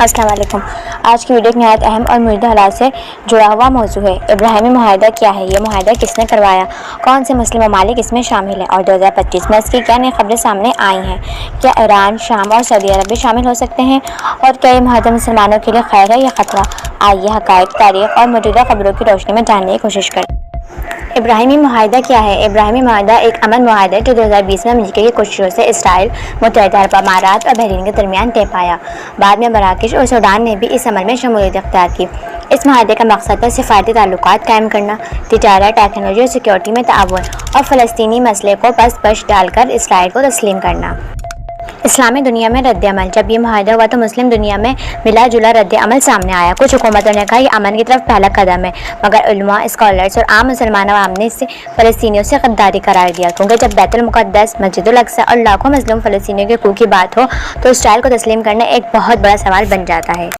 السلام علیکم۔ آج کی ویڈیو ایک نہایت اہم اور موجودہ حالات سے جڑا ہوا موضوع ہے۔ ابراہیمی معاہدہ کیا ہے؟ یہ معاہدہ کس نے کروایا؟ کون سے مسلم ممالک اس میں شامل ہیں؟ اور 2025 میں اس کی کیا نئی خبریں سامنے آئی ہیں؟ کیا ایران، شام اور سعودی عرب بھی شامل ہو سکتے ہیں؟ اور کیا یہ معاہدہ مسلمانوں کے لیے خیر ہے یا خطرہ؟ آئیے حقائق، تاریخ اور موجودہ خبروں کی روشنی میں جاننے کی کوشش کریں۔ ابراہیمی معاہدہ کیا ہے؟ ابراہیمی معاہدہ ایک امن معاہدہ ہے جو 2020 میں امریکہ کی کوششوں سے اسرائیل، متحدہ عرب امارات اور بحرین کے درمیان طے پایا۔ بعد میں مراکش اور سوڈان نے بھی اس عمل میں شمولیت اختیار کی۔ اس معاہدے کا مقصد ہے سفارتی تعلقات قائم کرنا، تجارت، ٹیکنالوجی اور سیکورٹی میں تعاون، اور فلسطینی مسئلے کو پس پش ڈال کر اسرائیل کو تسلیم کرنا۔ اسلامی دنیا میں رد عمل۔ جب یہ معاہدہ ہوا تو مسلم دنیا میں ملا جلا رد عمل سامنے آیا۔ کچھ حکومتوں نے کہا یہ امن کی طرف پہلا قدم ہے، مگر علماء، اسکالرز اور عام مسلمان عوام نے اسے فلسطینیوں سے غداری قرار دیا، کیونکہ جب بیت المقدس، مسجد الاقصی اور لاکھوں مظلوم فلسطینیوں کے حقوق کی بات ہو تو اسرائیل کو تسلیم کرنا ایک بہت بڑا سوال بن جاتا ہے۔